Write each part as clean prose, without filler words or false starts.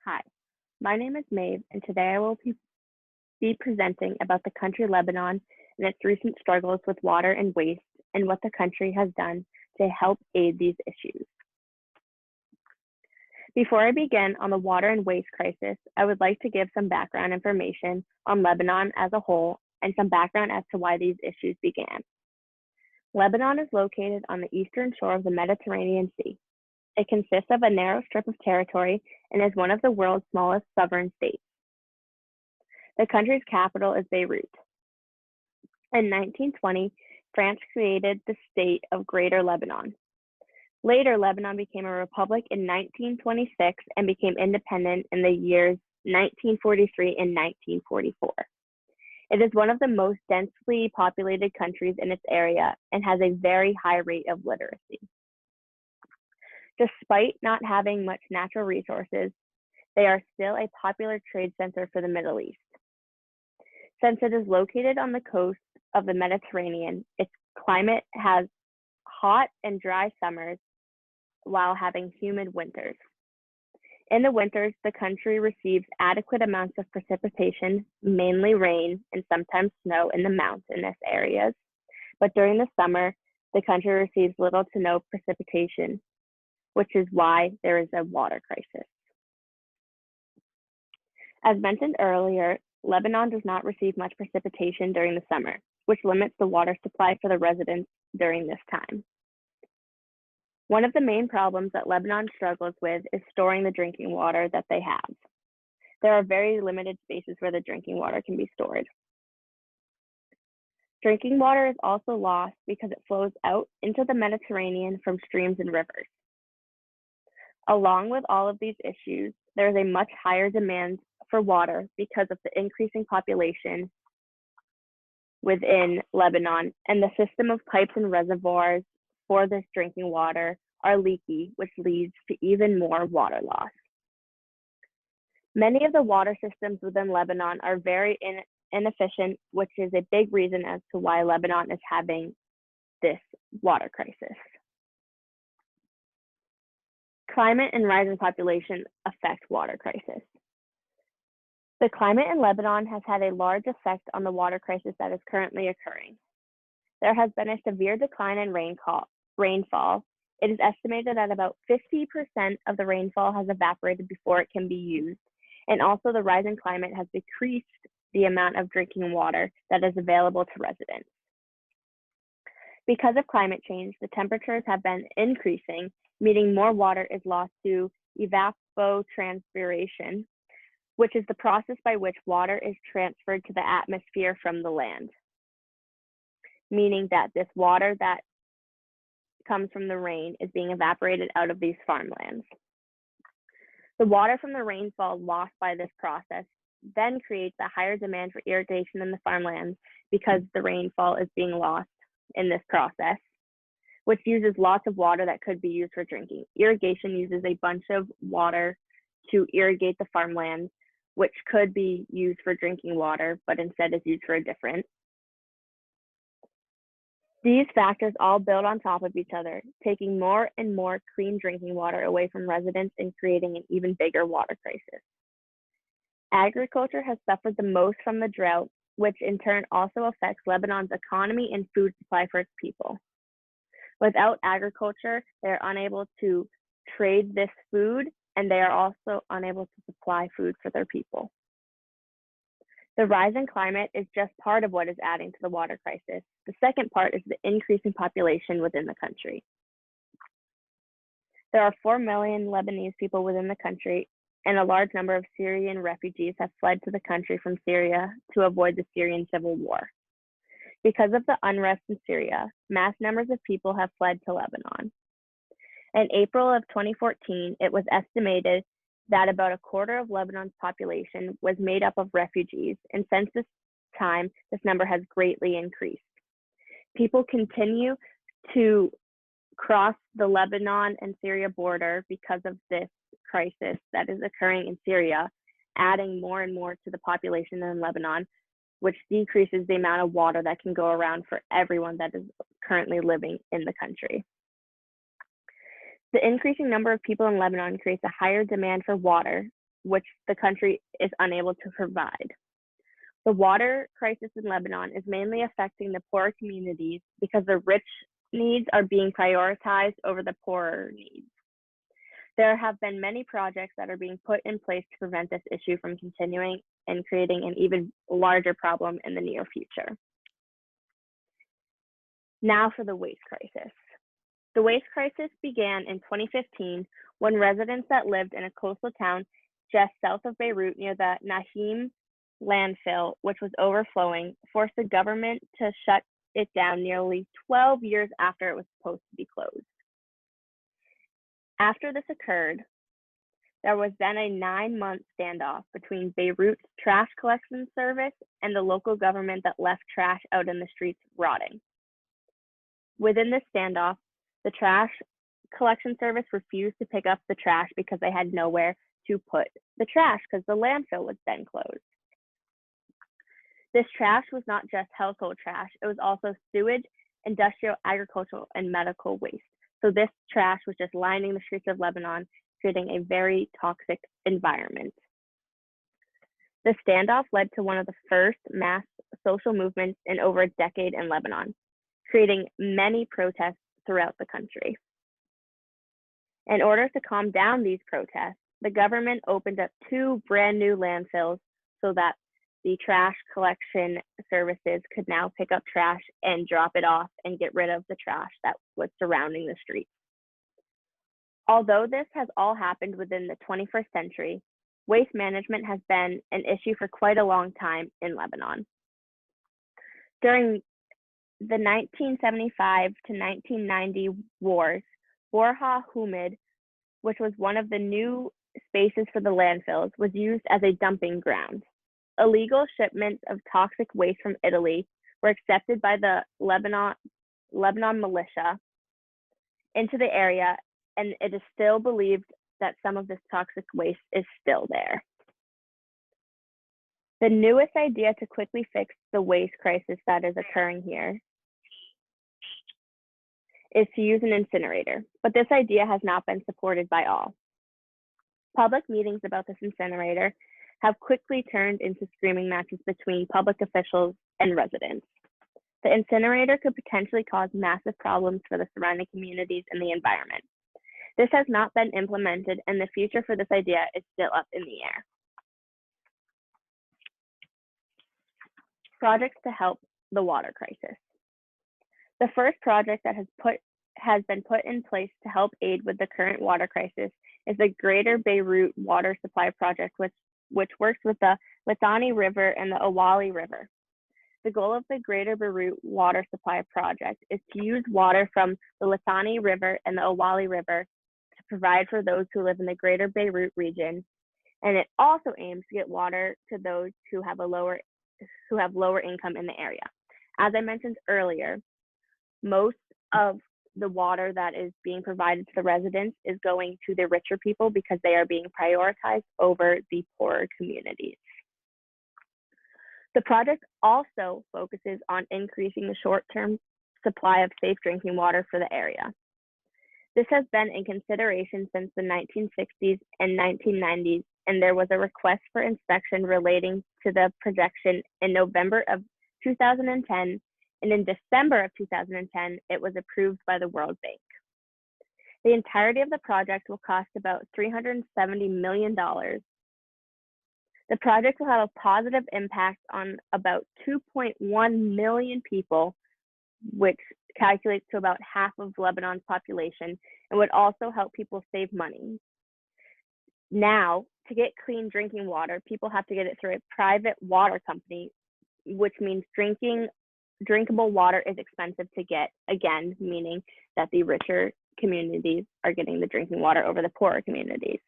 Hi, my name is Maeve, and today I will be presenting about the country Lebanon and its recent struggles with water and waste and what the country has done to help aid these issues. Before I begin on the water and waste crisis, I would like to give some background information on Lebanon as a whole and some background as to why these issues began. Lebanon is located on the eastern shore of the Mediterranean Sea. It consists of a narrow strip of territory and is one of the world's smallest sovereign states. The country's capital is Beirut. In 1920, France created the state of Greater Lebanon. Later, Lebanon became a republic in 1926 and became independent in the years 1943 and 1944. It is one of the most densely populated countries in its area and has a very high rate of literacy. Despite not having much natural resources, they are still a popular trade center for the Middle East. Since it is located on the coast of the Mediterranean, its climate has hot and dry summers while having humid winters. In the winters, the country receives adequate amounts of precipitation, mainly rain and sometimes snow in the mountainous areas. But during the summer, the country receives little to no precipitation, which is why there is a water crisis. As mentioned earlier, Lebanon does not receive much precipitation during the summer, which limits the water supply for the residents during this time. One of the main problems that Lebanon struggles with is storing the drinking water that they have. There are very limited spaces where the drinking water can be stored. Drinking water is also lost because it flows out into the Mediterranean from streams and rivers. Along with all of these issues, there is a much higher demand for water because of the increasing population within Lebanon, and the system of pipes and reservoirs for this drinking water are leaky, which leads to even more water loss. Many of the water systems within Lebanon are very inefficient, which is a big reason as to why Lebanon is having this water crisis. Climate and rising population affect water crisis. The climate in Lebanon has had a large effect on the water crisis that is currently occurring. There has been a severe decline in rainfall. It is estimated that about 50% of the rainfall has evaporated before it can be used, and also the rising climate has decreased the amount of drinking water that is available to residents. Because of climate change, the temperatures have been increasing, meaning more water is lost to evapotranspiration, which is the process by which water is transferred to the atmosphere from the land. Meaning that this water that comes from the rain is being evaporated out of these farmlands. The water from the rainfall lost by this process then creates a higher demand for irrigation in the farmlands because the rainfall is being lost in this process, which uses lots of water that could be used for drinking. Irrigation uses a bunch of water to irrigate the farmlands, which could be used for drinking water, but instead is used for a different. These factors all build on top of each other, taking more and more clean drinking water away from residents and creating an even bigger water crisis. Agriculture has suffered the most from the drought, which in turn also affects Lebanon's economy and food supply for its people. Without agriculture, they are unable to trade this food, and they are also unable to supply food for their people. The rise in climate is just part of what is adding to the water crisis. The second part is the increasing population within the country. There are 4 million Lebanese people within the country, and a large number of Syrian refugees have fled to the country from Syria to avoid the Syrian civil war. Because of the unrest in Syria, mass numbers of people have fled to Lebanon. In April of 2014, it was estimated that about a quarter of Lebanon's population was made up of refugees, and since this time, this number has greatly increased. People continue to cross the Lebanon and Syria border because of this crisis that is occurring in Syria, adding more and more to the population in Lebanon, which decreases the amount of water that can go around for everyone that is currently living in the country. The increasing number of people in Lebanon creates a higher demand for water, which the country is unable to provide. The water crisis in Lebanon is mainly affecting the poorer communities because the rich needs are being prioritized over the poorer needs. There have been many projects that are being put in place to prevent this issue from continuing and creating an even larger problem in the near future. Now for the waste crisis. The waste crisis began in 2015 when residents that lived in a coastal town just south of Beirut near the Nahim landfill, which was overflowing, forced the government to shut it down nearly 12 years after it was supposed to be closed. After this occurred, there was then a 9-month standoff between Beirut's trash collection service and the local government that left trash out in the streets rotting. Within this standoff, the trash collection service refused to pick up the trash because they had nowhere to put the trash because the landfill was then closed. This trash was not just household trash, it was also sewage, industrial, agricultural, and medical waste. So this trash was just lining the streets of Lebanon, creating a very toxic environment. The standoff led to one of the first mass social movements in over a decade in Lebanon, creating many protests throughout the country. In order to calm down these protests, the government opened up 2 brand new landfills so that the trash collection services could now pick up trash and drop it off and get rid of the trash that was surrounding the streets. Although this has all happened within the 21st century, waste management has been an issue for quite a long time in Lebanon. During the 1975 to 1990 wars, Borha Humid, which was one of the new spaces for the landfills, was used as a dumping ground. Illegal shipments of toxic waste from Italy were accepted by the Lebanon militia into the area, and it is still believed that some of this toxic waste is still there. The newest idea to quickly fix the waste crisis that is occurring here is to use an incinerator, but this idea has not been supported by all. Public meetings about this incinerator have quickly turned into screaming matches between public officials and residents. The incinerator could potentially cause massive problems for the surrounding communities and the environment. This has not been implemented, and the future for this idea is still up in the air. Projects to help the water crisis. The first project that has been put in place to help aid with the current water crisis is the Greater Beirut Water Supply Project, which works with the Litani River and the Awali River. The goal of the Greater Beirut Water Supply Project is to use water from the Litani River and the Awali River to provide for those who live in the Greater Beirut region, and it also aims to get water to those who have lower income in the area. As I mentioned earlier, most of the water that is being provided to the residents is going to the richer people because they are being prioritized over the poorer communities. The project also focuses on increasing the short-term supply of safe drinking water for the area. This has been in consideration since the 1960s and 1990s, and there was a request for inspection relating to the projection in November of 2010, and in December of 2010, it was approved by the World Bank. The entirety of the project will cost about $370 million. The project will have a positive impact on about 2.1 million people, which calculates to about half of Lebanon's population, and would also help people save money. Now, to get clean drinking water, people have to get it through a private water company, which means drinkable water is expensive to get, again, meaning that the richer communities are getting the drinking water over the poorer communities.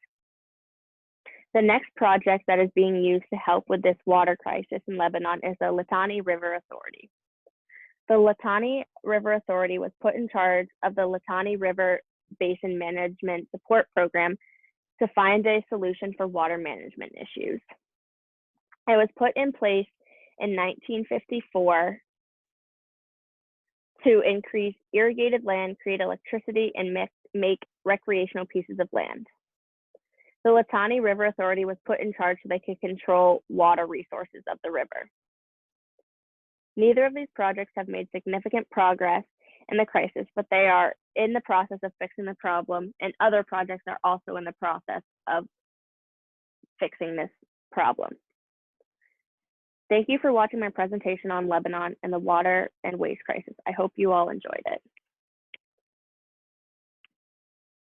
The next project that is being used to help with this water crisis in Lebanon is the Litani River Authority. The Litani River Authority was put in charge of the Litani River Basin Management Support Program to find a solution for water management issues. It was put in place in 1954 to increase irrigated land, create electricity, and make recreational pieces of land. The Litani River Authority was put in charge so they could control water resources of the river. Neither of these projects have made significant progress in the crisis, but they are in the process of fixing the problem, and other projects are also in the process of fixing this problem. Thank you for watching my presentation on Lebanon and the water and waste crisis. I hope you all enjoyed it.